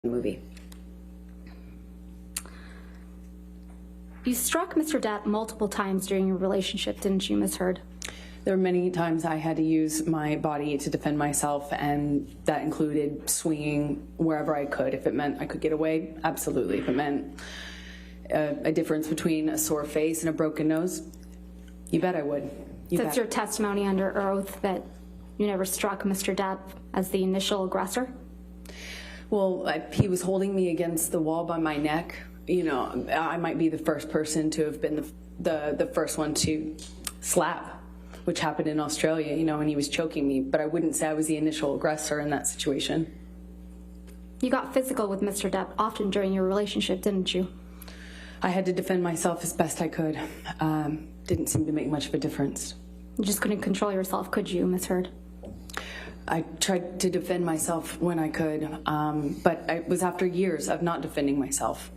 movie. You struck Mr. Depp multiple times during your relationship, didn't you, Ms. Heard? There were many times I had to use my body to defend myself, and that included swinging wherever I could. If it meant I could get away, absolutely. If it meant a difference between a sore face and a broken nose, you bet I would. So it's your testimony under oath that you never struck Mr. Depp as the initial aggressor? Well, he was holding me against the wall by my neck. You know, I might be the first person to have been the first one to slap, which happened in Australia, you know, when he was choking me. But I wouldn't say I was the initial aggressor in that situation. You got physical with Mr. Depp often during your relationship, didn't you? I had to defend myself as best I could. Didn't seem to make much of a difference. You just couldn't control yourself, could you, Ms. Heard? I tried to defend myself when I could, but it was after years of not defending myself.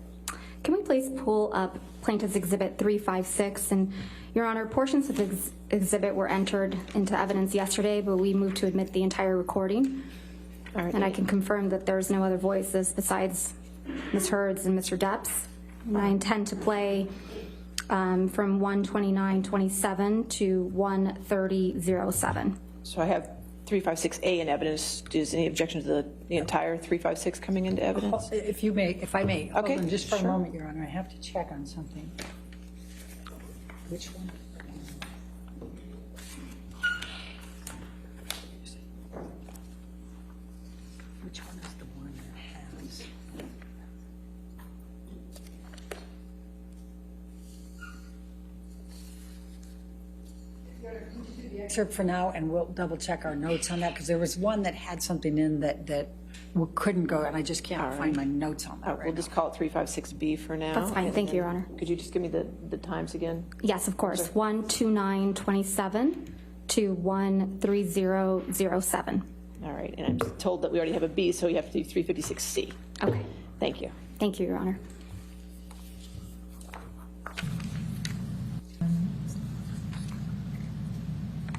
Can we please pull up Plaintiff's Exhibit 356? And, Your Honor, portions of the exhibit were entered into evidence yesterday, but we moved to admit the entire recording. All right. And I can confirm that there's no other voices besides Ms. Heard's and Mr. Depp's. And I intend to play from 1:29:27 to 1:30:07. So I have 356A in evidence. Is any objection to the entire 356 coming into evidence? If I may, hold Okay, on just for sure. a moment, Your Honor. I have to check on something. Which one? Which one is the one that has? Excerpt for now, and we'll double check our notes on that, because there was one that had something in that couldn't go, and I just can't find my notes on that We'll right just call it 356B for now. That's fine. Thank you, Your Honor. Could you just give me the times again? Yes, of course. 1:29:27 to 1:30:07. All right, and I'm told that we already have a B, so you have to do 356C. Okay. Thank you. Thank you, Your Honor.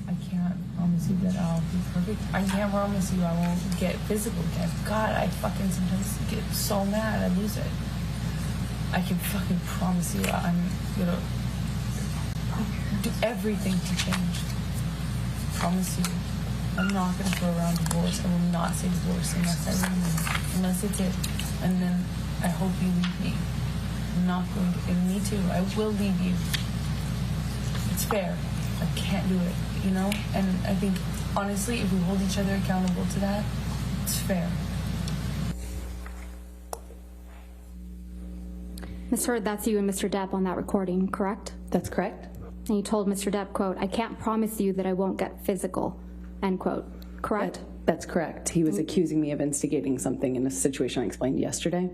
I can't promise you that I'll be perfect. I can't promise you I won't get physical again. God, I fucking sometimes get so mad I lose it. I can fucking promise you I'm gonna do everything to change. Promise you. I'm not gonna throw around divorce. I will not say divorce unless I leave. Unless it's it. And then I hope you leave me. I'm not going to. And me too. I will leave you. It's fair. I can't do it, you know? And I think, honestly, if we hold each other accountable to that, it's fair. Ms. Heard, that's you and Mr. Depp on that recording, correct? That's correct. And you told Mr. Depp, quote, "I can't promise you that I won't get physical," end quote, correct? That's correct. He was accusing me of instigating something in a situation I explained yesterday.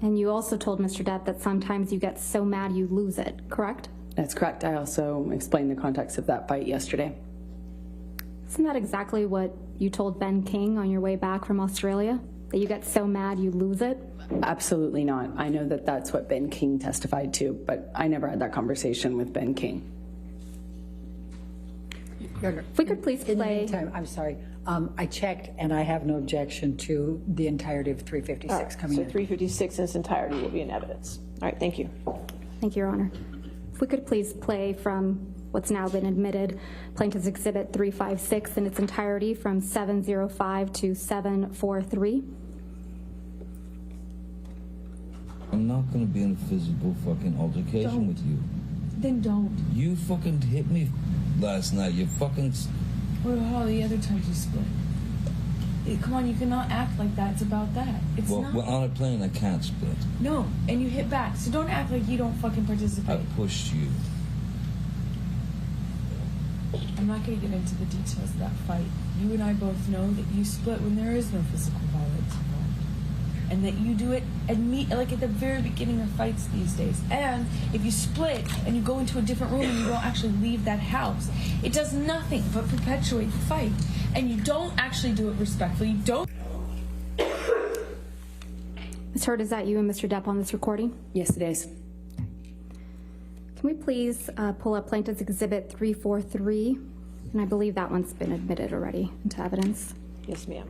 And you also told Mr. Depp that sometimes you get so mad you lose it, correct? That's correct. I also explained the context of that fight yesterday. Isn't that exactly what you told Ben King on your way back from Australia? That you get so mad you lose it? Absolutely not. I know that that's what Ben King testified to, but I never had that conversation with Ben King. Your Honor, If we could please in the play. meantime, I'm sorry. I checked, and I have no objection to the entirety of 356 coming So in. 356 in its entirety will be in evidence. All right, thank you. Thank you, Your Honor. If we could please play from what's now been admitted, Plaintiff's Exhibit 356 in its entirety from 7:05 to 7:43. I'm not gonna be in a physical fucking altercation with you. Then don't. You fucking hit me last night. You fucking. What about all the other times you split? Come on, you cannot act like that. It's about that. It's Well, not. we're on a plane. I can't split. No, and you hit back. So don't act like you don't fucking I participate. pushed you. I'm not going to get into the details of that fight. You and I both know that you split when there is no physical violence involved. And that you do it like at the very beginning of fights these days. And if you split and you go into a different room and you don't actually leave that house, it does nothing but perpetuate the fight. And you don't actually do it respectfully. You don't. Ms. Heard, is that you and Mr. Depp on this recording? Yes, it is. Can we please pull up Plaintiff's Exhibit 343? And I believe that one's been admitted already into evidence. Yes, ma'am.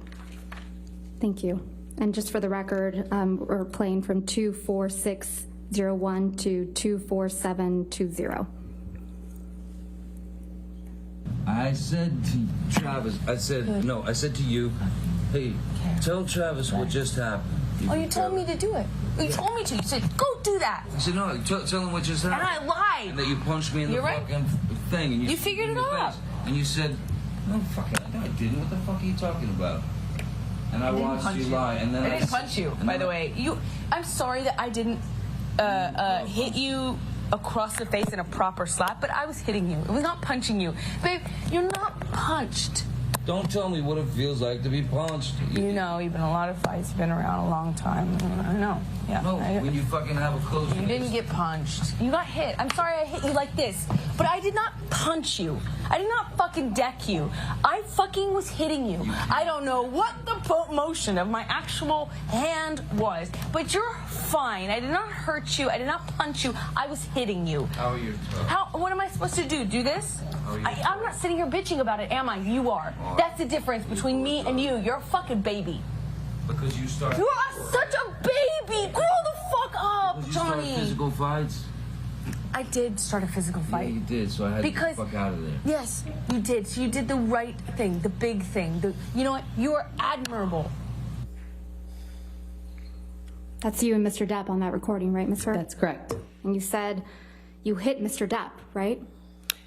Thank you. And just for the record, we're playing from 24601 to 24720. I said to Travis, I said to you, hey, tell Travis what just happened. You told me to do it. You told me to. You said, go do that. I said, no, tell him what just happened. And I lied. And that you punched me in the fucking thing. And You figured it out. And you said, no, fucking, no, I didn't. What the fuck are you talking about? And I watched you lie. And then I didn't punch you, by the way. I'm sorry that I didn't hit you across the face in a proper slap, but I was hitting you. It was not punching you. Babe, you're not punched. Don't tell me what it feels like to be punched. You know, you've been in a lot of fights. You've been around a long time. I know. Yeah. No, when you fucking have a close You didn't get punched. You got hit. I'm sorry I hit you like this, but I did not punch you. I did not fucking deck you. I fucking was hitting you. I don't know what the motion of my actual hand was, but you're fine. I did not hurt you. I did not punch you. I was hitting you. How are your toes? What am I supposed to do? Do this? I'm not sitting here bitching about it, am I? You are. That's the difference between me and you. You're a fucking baby. Because you started. You are such a baby. Grow the fuck up, Because you Johnny. started physical fights. I did start a physical fight. Yeah, you did, so I had to get the fuck out of there. Yes, you did. So you did the right thing, the big thing. You know what? You are admirable. That's you and Mr. Depp on that recording, right, Ms. Hurd? That's correct. And you said you hit Mr. Depp, right?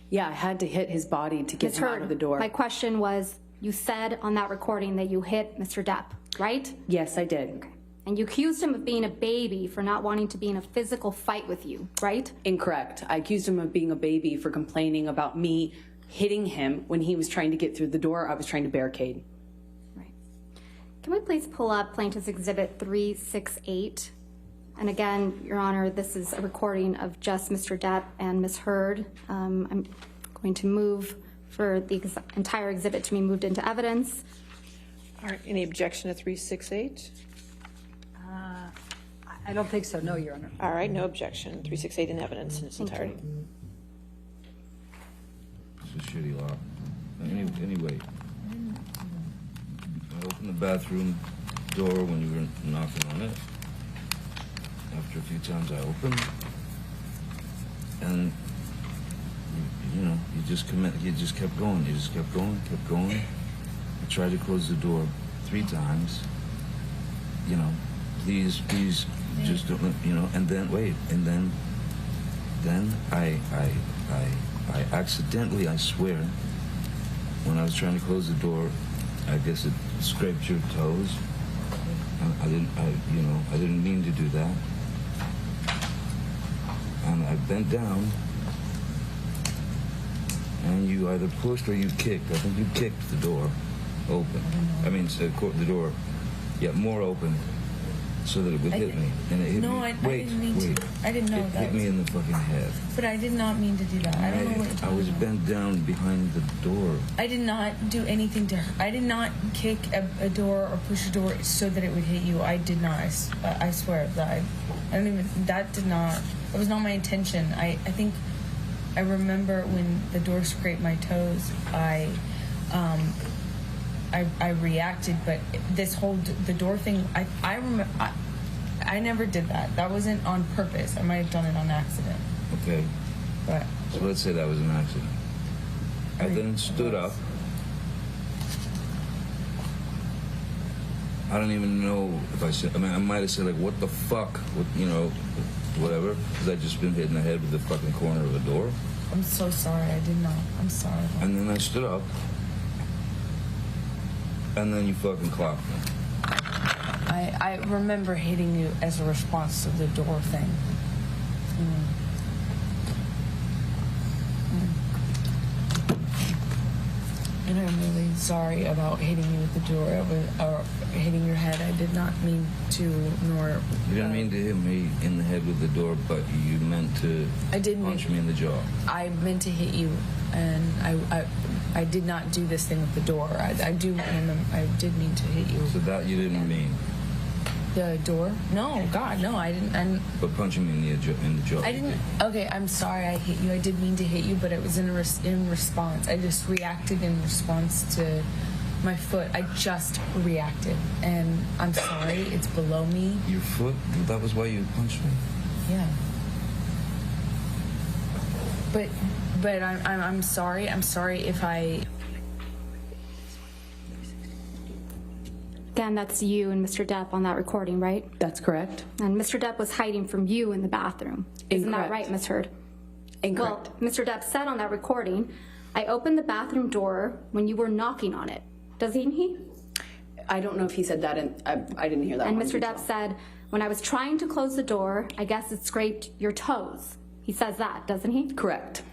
Yeah, I had to hit his body to get Ms. him out Hurd, of the door. my question was, you said on that recording that you hit Mr. Depp, right? Yes, I did. And you accused him of being a baby for not wanting to be in a physical fight with you, right? Incorrect. I accused him of being a baby for complaining about me hitting him when he was trying to get through the door. I was trying to barricade. Right. Can we please pull up Plaintiff's Exhibit 368? And again, Your Honor, this is a recording of just Mr. Depp and Ms. Hurd. I'm going to move for the entire exhibit to be moved into evidence. All right, any objection to 368? I don't think so, no, Your Honor. All right, no objection. 368 in evidence in its entirety. It's a shitty law. Anyway, I opened the bathroom door when you were knocking on it. After a few times I opened, and you just kept going. You just kept going. I tried to close the door 3 times. Please, just don't. And then wait, and then I accidentally, I swear, when I was trying to close the door, I guess it scraped your toes. I didn't mean to do that. And I bent down, and you either pushed or you kicked. I think you kicked the door open. The door, more open, so that it would hit me. And it hit me. I didn't mean to. I didn't know it that. hit me in the fucking head. But I did not mean to do that. I don't know what you're I talking was about. bent down behind the door. I did not do anything to her. I did not kick a door or push a door so that it would hit you. I did not. I swear that that was not my intention. I think I remember when the door scraped my toes, I reacted, but the door thing, I remember, I never did that. That wasn't on purpose. I might have done it on accident. Okay. But So let's say that was an accident. I then stood up. I don't even know if I said, I might have said, like, what the fuck, whatever, because I'd just been hit in the head with the fucking corner of a door. I'm so sorry. I did not. I'm sorry. And then I stood up, and then you fucking clocked me. I remember hitting you as a response to the door thing. And I'm really sorry about hitting you with the door or hitting your head. I did not mean to, nor... You didn't mean to hit me in the head with the door, but you meant to punch me in the jaw. I meant to hit you, and I did not do this thing with the door. I did mean to hit you. So that you didn't mean? The door? No, God, no, I didn't. But punching me in the jaw. I didn't. Okay, I'm sorry I hit you. I did mean to hit you, but it was in response. I just reacted in response to My foot. I just reacted, and I'm sorry. It's below me. Your foot? That was why you punched me? Yeah. But I'm sorry. I'm sorry if I. Again, that's you and Mr. Depp on that recording, right? That's correct. And Mr. Depp was hiding from you in the bathroom. Isn't that Incorrect. right, Ms. Hurd? Incorrect. Well, Mr. Depp said on that recording, I opened the bathroom door when you were knocking on it. Doesn't he? I don't know if he said that, and I didn't hear that. And one Mr. detail. Depp said, when I was trying to close the door, I guess it scraped your toes. He says that, doesn't he? Correct.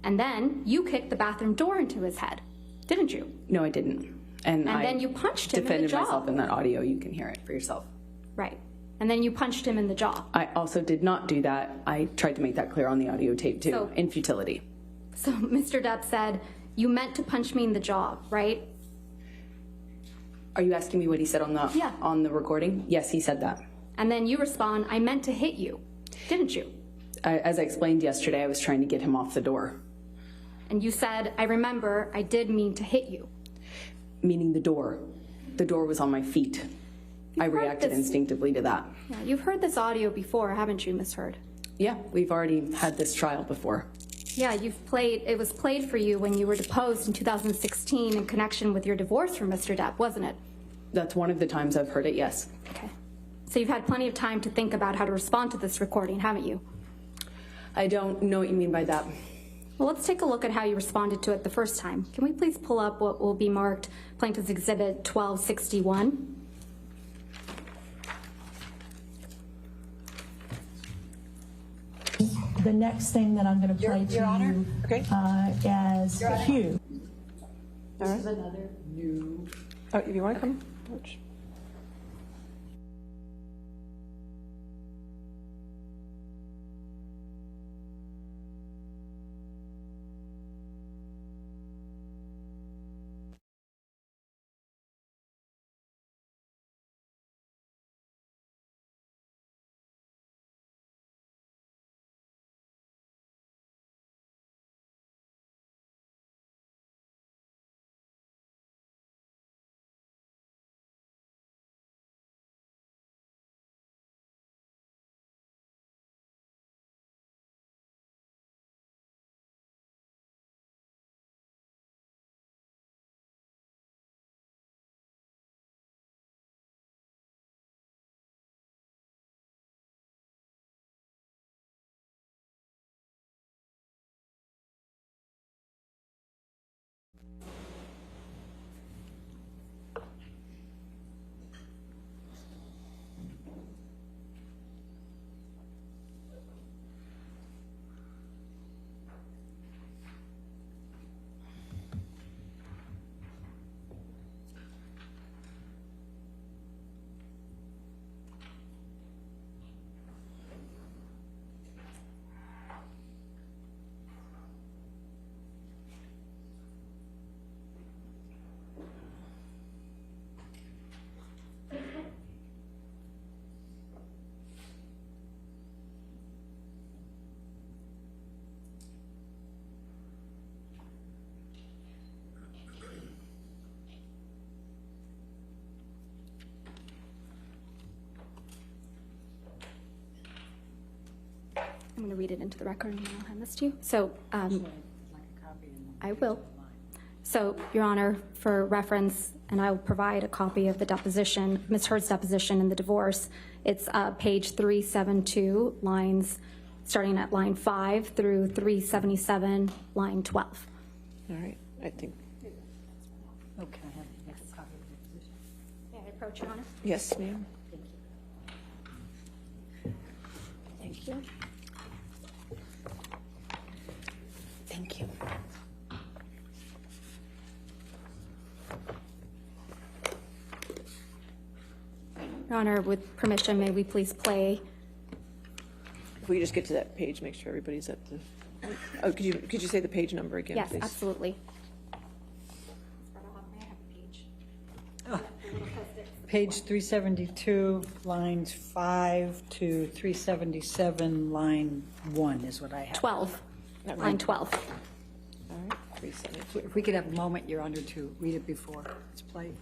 And then you kicked the bathroom door into his head, didn't you? No, I didn't. And I then you punched him in the defended jaw. myself in that audio. You can hear it for yourself. Right. And then you punched him in the jaw. I also did not do that. I tried to make that clear on the audio tape too, So- in futility. So Mr. Depp said, you meant to punch me in the jaw, right? Are you asking me what he said on the Yeah. on the recording? Yes, he said that. And then you respond, I meant to hit you, didn't you? As I explained yesterday, I was trying to get him off the door, And you said, I remember, I did mean to hit you. meaning the door. The door was on my feet. I heard reacted this- instinctively to that. Yeah, you've heard this audio before, haven't you, Ms. Hurd? Yeah, we've already had this trial before. Yeah, it was played for you when you were deposed in 2016 in connection with your divorce from Mr. Depp, wasn't it? That's one of the times I've heard it, yes. Okay. So you've had plenty of time to think about how to respond to this recording, haven't you? I don't know what you mean by that. Well, let's take a look at how you responded to it the first time. Can we please pull up what will be marked Plaintiff's Exhibit 1261? The next thing that I'm going to play to Your Honor? you Okay. as Hugh. All right. Oh, if you want to come? I'm going to read it into the record and then I'll hand this to you. So, I will. So, Your Honor, for reference, and I will provide a copy of the deposition, Ms. Hurd's deposition in the divorce. It's page 372, lines starting at line 5 through 377, line 12. All right, I think, Okay, I have a copy of the position. May I approach, Your Honor? yes, ma'am. Thank you. Thank you. Your Honor, with permission, may we please play? If we just get to that page, make sure everybody's at the, oh, could you say the page number again, Yes, please? absolutely. Page 372, lines 5 to 377, line 1 is what I have. 12, line 12. All right, 372. If we could have a moment, Your Honor, to read it before it's played.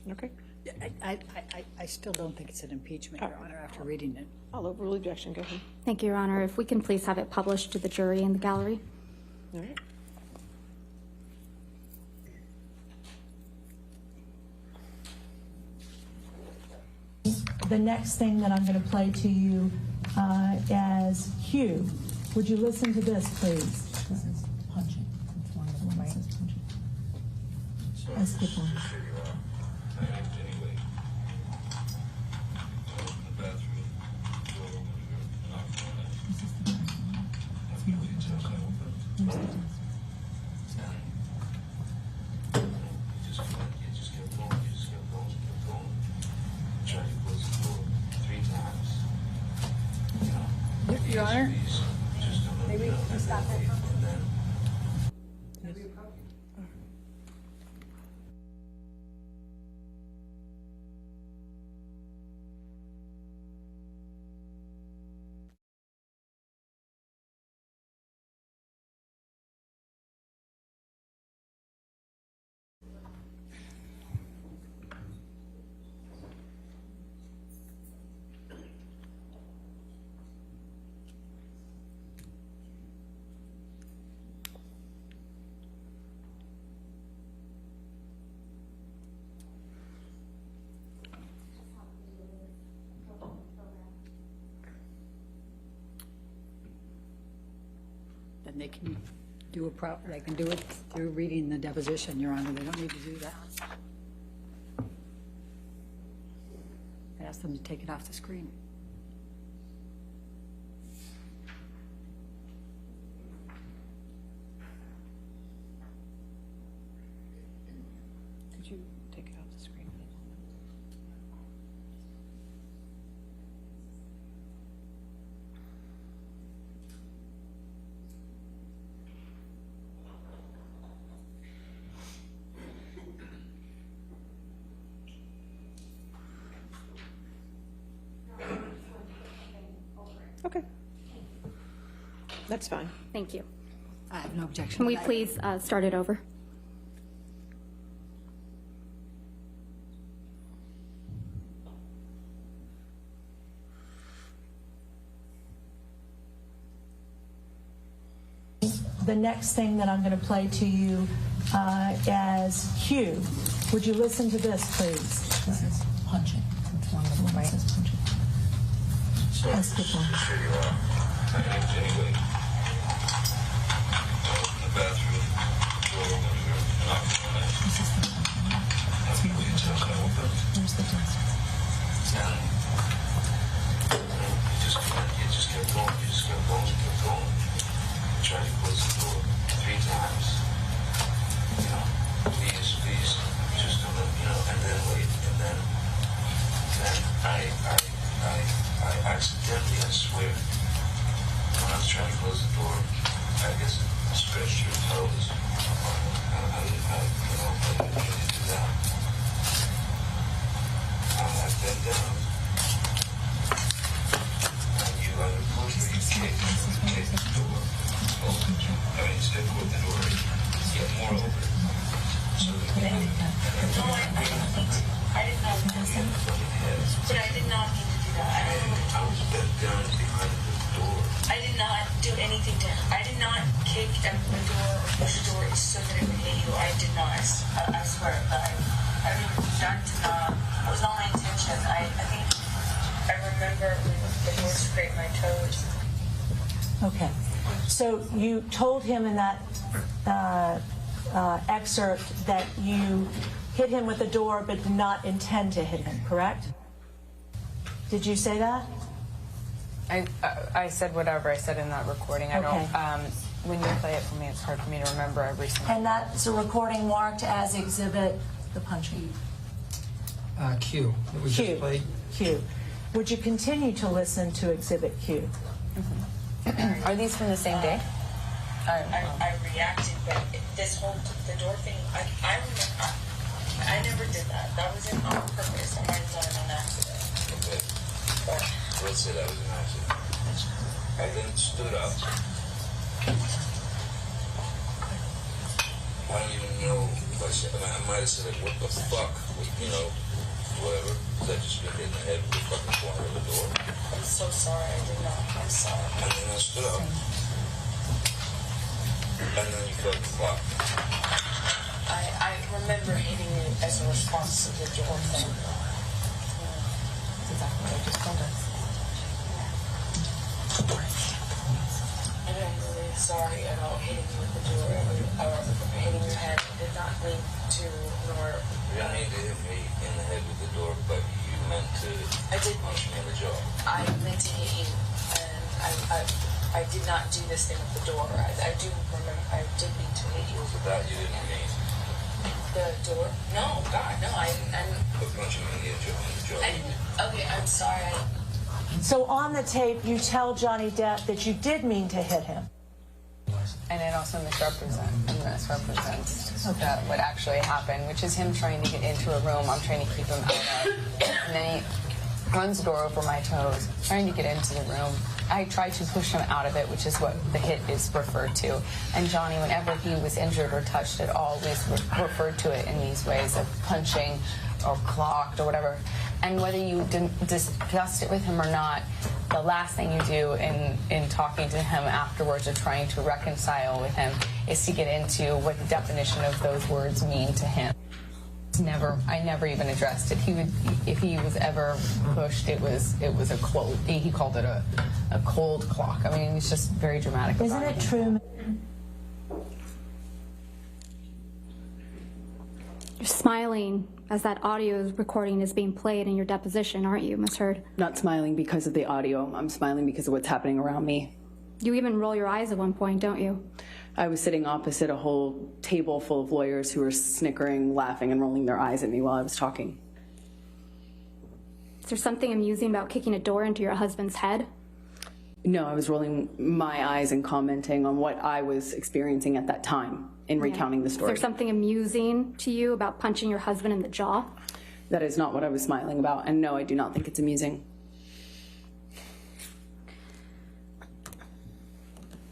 Okay. I still don't think it's an impeachment, Your Honor, after reading it. I'll overrule objection. Go ahead. Thank you, Your Honor. If we can please have it published to the jury in the gallery. All right. The next thing that I'm going to play to you as Hugh. Would you listen to this, please? This is punching. It's one of the ones that says punching. Let's skip on. Your Honor, maybe we stop there. Then they can do they can do it through reading the deposition, Your Honor. They don't need to do that. Ask them to take it off the screen. Could you take it off the screen, please? Okay. That's fine. Thank you. I have no objection. Can we please start it over? The next thing that I'm going to play to you as Hugh. Would you listen to this, please? This is punching. It's one of the ones that says punching. Let's skip on. Anyway, the bathroom door when we were knocking on it. This is the Where's the desk? You just kept going. You just kept going. I tried to close the door 3 times. You know, please, just don't let me know. And then wait, and then I accidentally, I swear, when I was trying to close the door, I guess I stretched your toes. I didn't really do down. I've been down. And you either push or you kick the door open. I mean, step with the door, get more open. So that you can, No, I didn't mean to. I did not mean to. But I did not mean to do that. I don't know. I was bent down behind the door. I did not do anything to him. I did not kick at the door or push the door so that it would hit you. I did not. I swear. But I mean, that did not. It was not my intention. I think I remember when the door scraped my toes. Okay. So you told him in that excerpt that you hit him with the door but did not intend to hit him, correct? Did you say that? I said whatever I said in that recording. I Okay. don't. When you play it for me, it's hard for me to remember every single. And that's a recording marked as exhibit the punching. Q. That we just Q. played. Q. Would you continue to listen to exhibit Q? Are these from the same day? I reacted, but this whole the door thing, I remember. I never did that. That wasn't on purpose. I might have done it on accident. Okay. Let's say that was an accident. I then stood up. I don't even know if I said, I might have said, what the fuck? You know, whatever. That just been hit in the head with the fucking corner of the door. I'm so sorry. I did not. I'm sorry. And then I stood up. And then you felt the clock. I remember hitting you as a response to the door thing. That's exactly what I just told us. And I'm really sorry about hitting you with the door or hitting your head. I did not mean to, nor. You didn't need to hit me in the head with the door, but you meant to punch me in the jaw. I meant to hit you, and I did not do this thing with the door. I do remember. I did mean to hit you. So that you didn't mean. The door? No, God, no. I But punching me in the jaw. didn't. Okay, I'm sorry. So on the tape, you tell Johnny Depp that you did mean to hit him. And it also misrepresents what actually happened, which is him trying to get into a room I'm trying to keep him out of. And then he runs the door over my toes, trying to get into the room. I tried to push him out of it, which is what the hit is referred to. And Johnny, whenever he was injured or touched at all, always referred to it in these ways of punching or clocked or whatever. And whether you discussed it with him or not, the last thing you do in talking to him afterwards or trying to reconcile with him is to get into what the definition of those words mean to him. I never even addressed it. If he was ever pushed, it was a cold. He called it a cold clock. I mean, it's just very dramatic. Isn't it true? You're smiling as that audio recording is being played in your deposition, aren't you, Ms. Heard? Not smiling because of the audio. I'm smiling because of what's happening around me. You even roll your eyes at one point, don't you? I was sitting opposite a whole table full of lawyers who were snickering, laughing, and rolling their eyes at me while I was talking. Is there something amusing about kicking a door into your husband's head? No, I was rolling my eyes and commenting on what I was experiencing at that time in recounting the Is story. there something amusing to you about punching your husband in the jaw? That is not what I was smiling about, and no, I do not think it's amusing.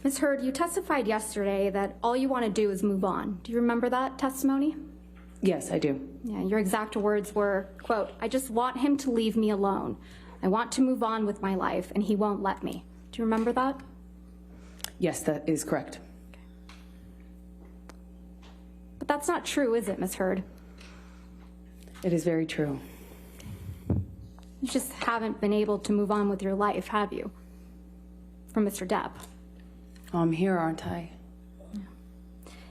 Ms. Heard, you testified yesterday that all you want to do is move on. Do you remember that testimony? Yes, I do. Yeah, your exact words were, quote, "I just want him to leave me alone. I want to move on with my life, and he won't let me." Do you remember that? Yes, that is correct. But that's not true, is it, Ms. Heard? It is very true. You just haven't been able to move on with your life, have you? From Mr. Depp. I'm here, aren't I?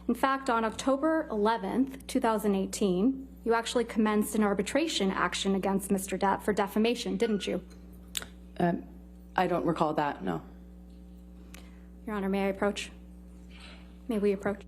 In fact, on October 11th, 2018, you actually commenced an arbitration action against Mr. Depp for defamation, didn't you? I don't recall that, no. Your Honor, may I approach? May we approach?